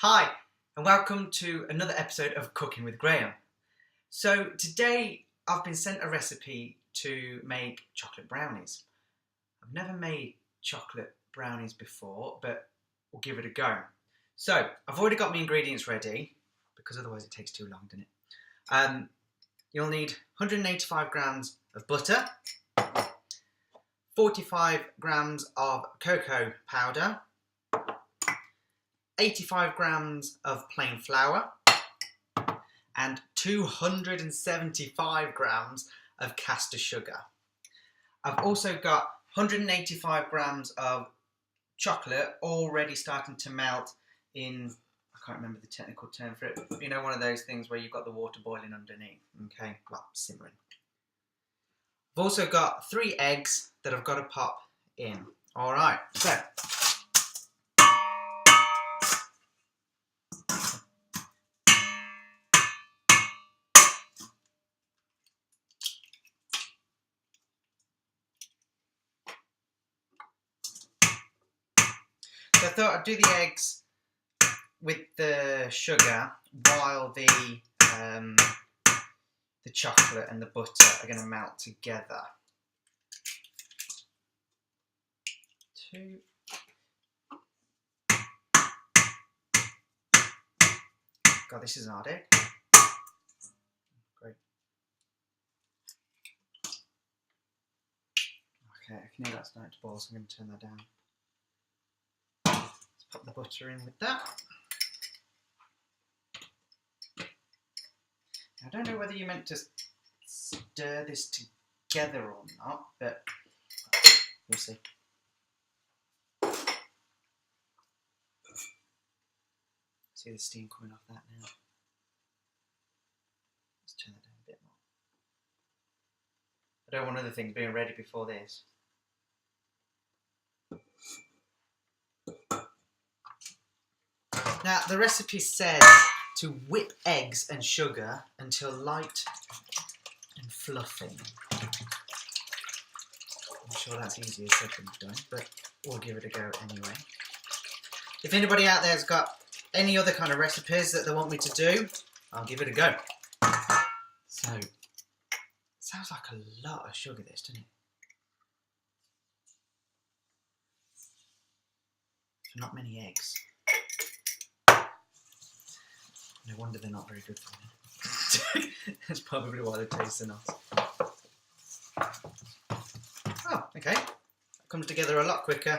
Hi, and welcome to another episode of Cooking with Graham. So today I've been sent a recipe to make chocolate brownies. I've never made chocolate brownies before, but we'll give it a go. So I've already got my ingredients ready, because otherwise it takes too long, doesn't it? You'll need 185 grams of butter, 45 grams of cocoa powder, 85 grams of plain flour, and 275 grams of caster sugar. I've also got 185 grams of chocolate already starting to melt in, I can't remember the technical term for it, you know, one of those things where you've got the water boiling underneath, okay, like simmering. I've also got 3 eggs that I've got to pop in. Alright, so I thought I'd do the eggs with the sugar while the chocolate and the butter are going to melt together. 2. God, this is an hard egg. Great. Okay, I can hear that starting to boil, so I'm going to turn that down. Let's pop the butter in with that. I don't know whether you're meant to stir this together or not, but we'll see. See the steam coming off that now. Let's turn that down a bit more. I don't want other things being ready before this. Now, the recipe said to whip eggs and sugar until light and fluffy. I'm sure that's easier said than done, but we'll give it a go anyway. If anybody out there has got any other kind of recipes that they want me to do, I'll give it a go. So, it sounds like a lot of sugar this, doesn't it? For not many eggs. No wonder they're not very good for me. That's probably why they taste so nice. Oh, okay. That comes together a lot quicker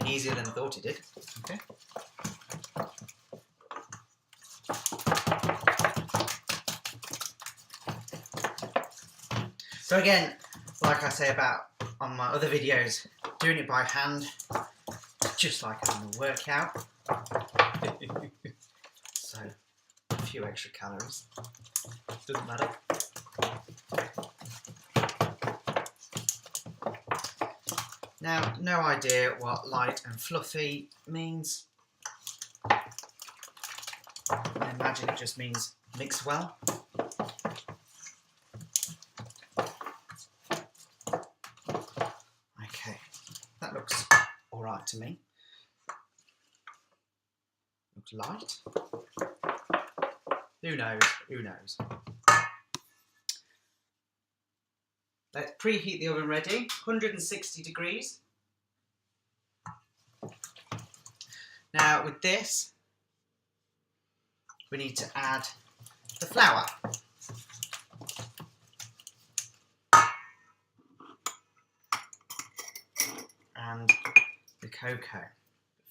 and easier than I thought it did. Okay. So again, like I say about on my other videos, doing it by hand, just like having a workout. So, a few extra calories. Doesn't matter. Now, no idea what light and fluffy means. I imagine it just means mix well. Okay, that looks alright to me. Looks light. Who knows? Who knows? Let's preheat the oven ready, 160 degrees. Now with this, we need to add the flour. And the cocoa.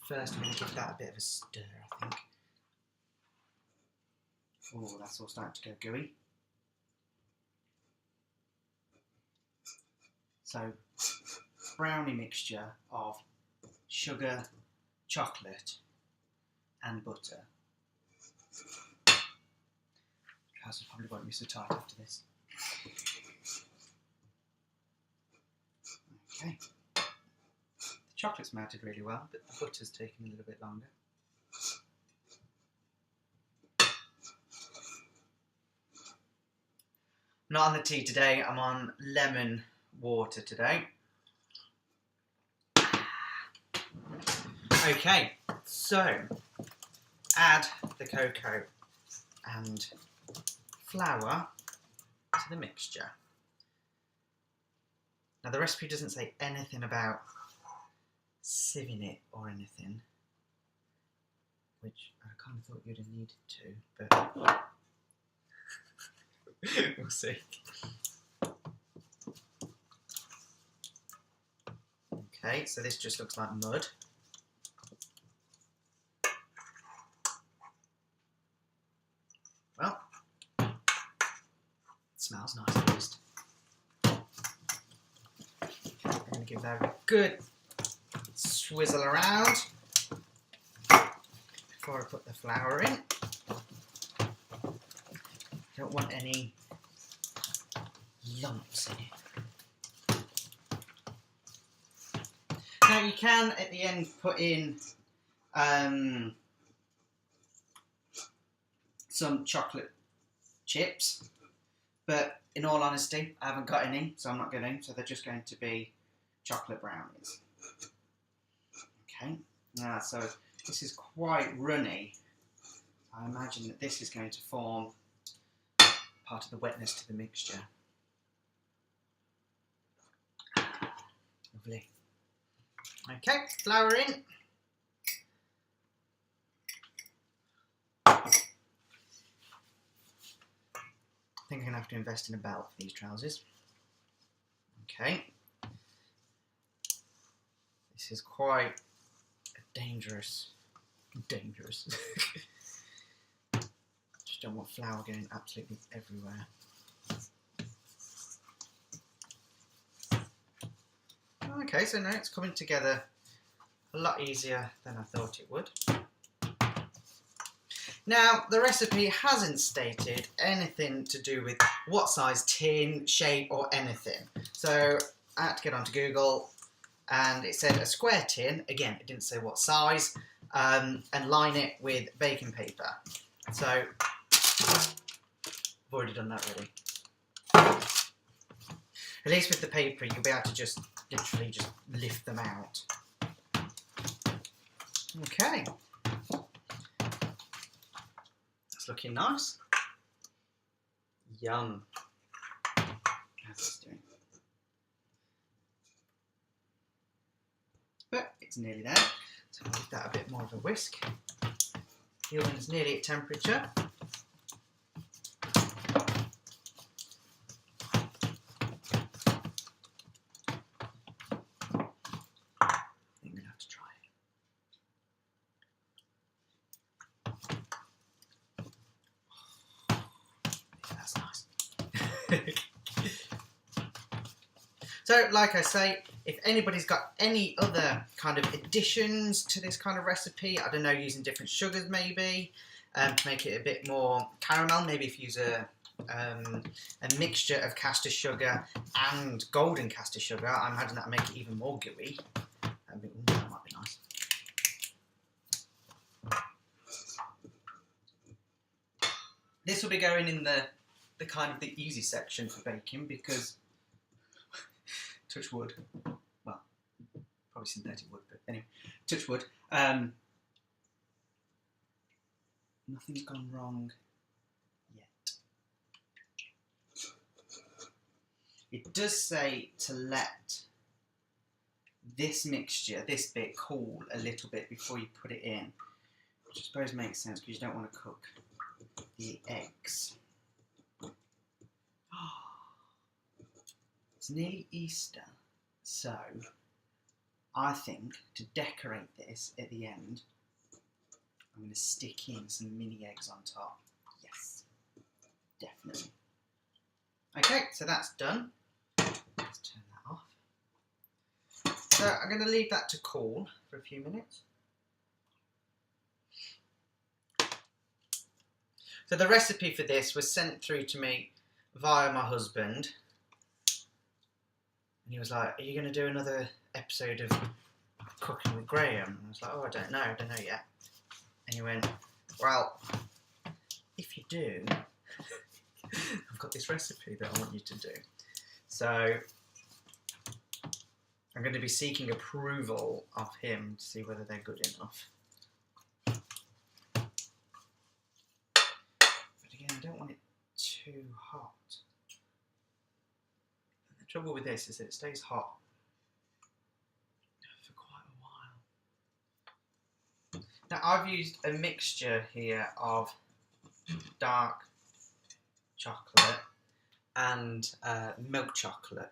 First I'm going to give that a bit of a stir, I think. Oh, that's all starting to go gooey. So, brownie mixture of sugar, chocolate and butter. Trousers probably won't be so tight after this. Okay. The chocolate's melted really well, but the butter's taking a little bit longer. Not on the tea today, I'm on lemon water today. Okay, so add the cocoa and flour to the mixture. Now the recipe doesn't say anything about sieving it or anything, which I kind of thought you'd have needed to, but we'll see. Okay, so this just looks like mud. Well, it smells nice at least. I'm going to give that a good swizzle around before I put the flour in. Don't want any lumps in it. Now you can at the end put in some chocolate chips, but in all honesty I haven't got any, so I'm not going to, so they're just going to be chocolate brownies. Okay, now so this is quite runny. I imagine that this is going to form part of the wetness to the mixture. Lovely. Okay, flour in. I think I'm going to have to invest in a belt for these trousers. Okay. This is quite dangerous. Just don't want flour going absolutely everywhere. Okay, so now it's coming together a lot easier than I thought it would. Now, the recipe hasn't stated anything to do with what size tin, shape or anything. So I had to get onto Google and it said a square tin, again it didn't say what size, and line it with baking paper. So I've already done that already. At least with the paper you'll be able to just literally just lift them out. Okay. That's looking nice. Yum. How's this doing? But it's nearly there. So I'll give that a bit more of a whisk. The oven's nearly at temperature. So, like I say, if anybody's got any other kind of additions to this kind of recipe, I don't know, using different sugars maybe, to make it a bit more caramel, maybe if you use a mixture of caster sugar and golden caster sugar, I imagine that would make it even more gooey. That might be nice. This will be going in the kind of the easy section for baking because, touch wood, well, probably synthetic wood, but anyway, touch wood, nothing's gone wrong yet. It does say to let this mixture, this bit, cool a little bit before you put it in, which I suppose makes sense because you don't want to cook the eggs. It's nearly Easter, so I think to decorate this at the end, I'm going to stick in some mini eggs on top. Yes, definitely. Okay, so that's done. Let's turn that off. So I'm going to leave that to cool for a few minutes. So the recipe for this was sent through to me via my husband. And he was like, are you going to do another episode of Cooking with Graham? And I was like, oh, I don't know yet. And he went, well, if you do, I've got this recipe that I want you to do. So I'm going to be seeking approval of him to see whether they're good enough. too hot. The trouble with this is that it stays hot for quite a while. Now I've used a mixture here of dark chocolate and milk chocolate,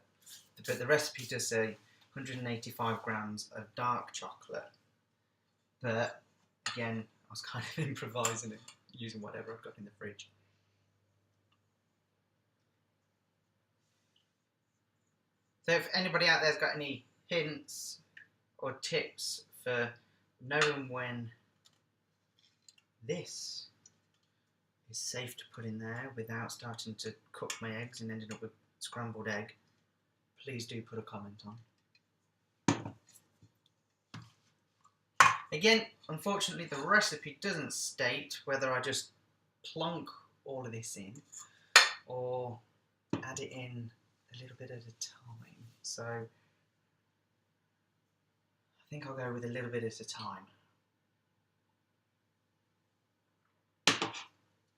but the recipe does say 185 grams of dark chocolate, but again I was kind of improvising it using whatever I've got in the fridge. So if anybody out there's got any hints or tips for knowing when this is safe to put in there without starting to cook my eggs and ending up with scrambled egg, please do put a comment on. Again, unfortunately the recipe doesn't state whether I just plonk all of this in or add it in a little bit at a time. So I think I'll go with a little bit at a time,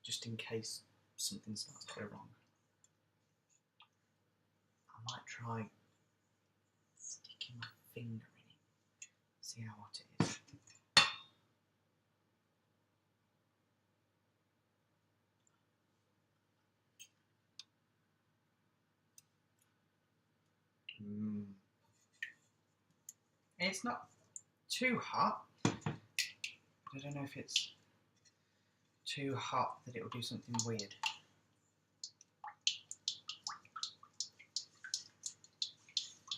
just in case something starts to go wrong. I might try sticking my finger in it, see how hot it is. It's not too hot, but I don't know if it's too hot that it will do something weird.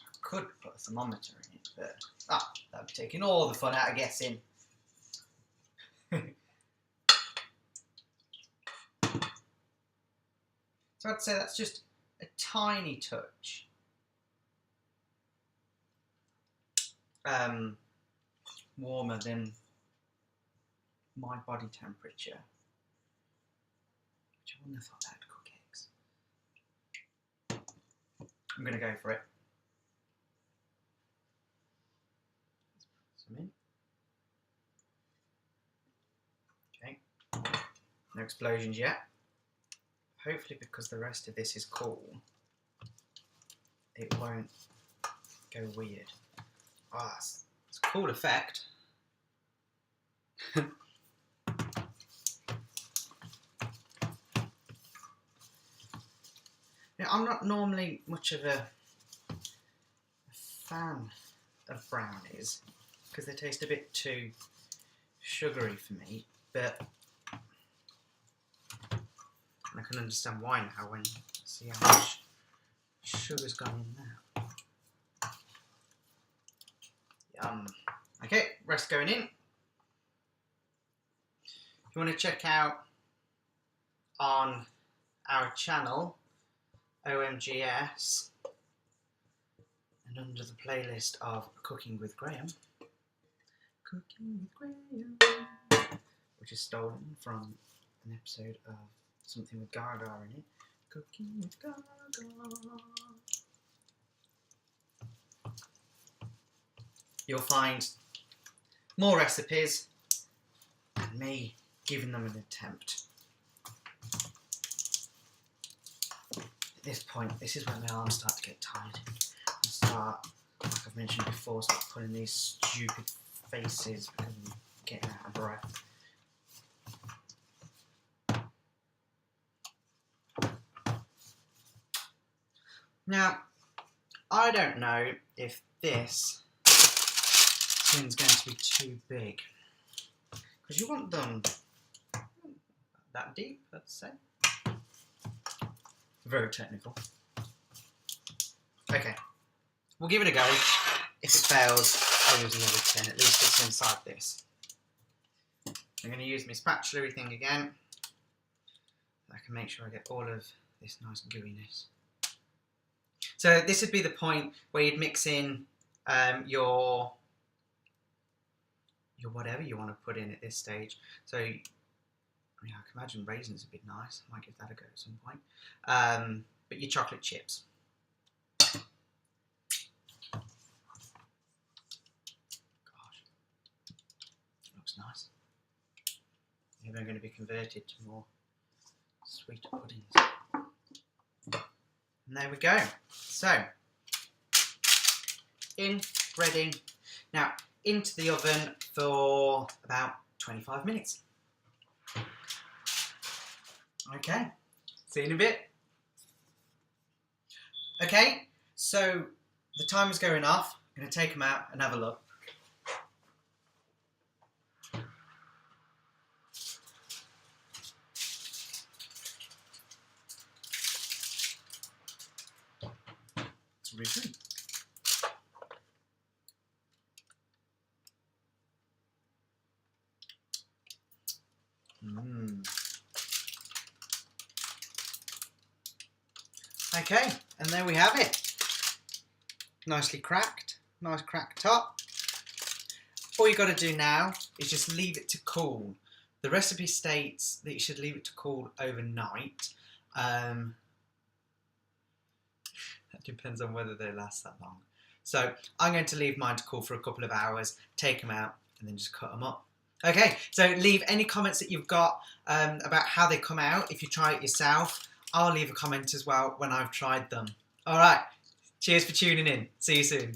I could put a thermometer in it, but that would be taking all the fun out of guessing. So I'd say that's just a tiny touch warmer than my body temperature, which I wouldn't have thought that would cook eggs. I'm going to go for it. Some in. Okay, no explosions yet. Hopefully, because the rest of this is cool, it won't go weird. Ah, it's a cool effect. Now, I'm not normally much of a fan of brownies because they taste a bit too sugary for me, but I can understand why now when I see how much sugar's gone in now. Yum. Okay, rest going in. If you want to check out on our channel, OMGS, and under the playlist of Cooking with Graham, which is stolen from an episode of something with Gaga in it, Cooking with Gaga. You'll find more recipes and me giving them an attempt. At this point, this is when my arms start to get tired and start, like I've mentioned before, start putting these stupid faces because I'm getting out of breath. Now, I don't know if this thing's going to be too big, because you want them that deep, let's say. Very technical. Okay, we'll give it a go. If it fails, I'll use another tin. At least it's inside this. I'm going to use my spatula thing again. So I can make sure I get all of this nice gooiness. So this would be the point where you'd mix in your whatever you want to put in at this stage. So I can imagine raisins would be nice. I might give that a go at some point. But your chocolate chips. Gosh, looks nice. Maybe I'm going to be converted to more sweet puddings. And there we go. So, ready. Now, into the oven for about 25 minutes. Okay, see you in a bit. Okay, so the timer's going off. I'm going to take them out and have a look. It's risen. Okay, and there we have it. Nicely cracked, nice cracked top. All you got to do now is just leave it to cool. The recipe states that you should leave it to cool overnight. That depends on whether they last that long. So I'm going to leave mine to cool for a couple of hours, take them out, and then just cut them up. Okay, so leave any comments that you've got about how they come out. If you try it yourself, I'll leave a comment as well when I've tried them. All right, cheers for tuning in. See you soon.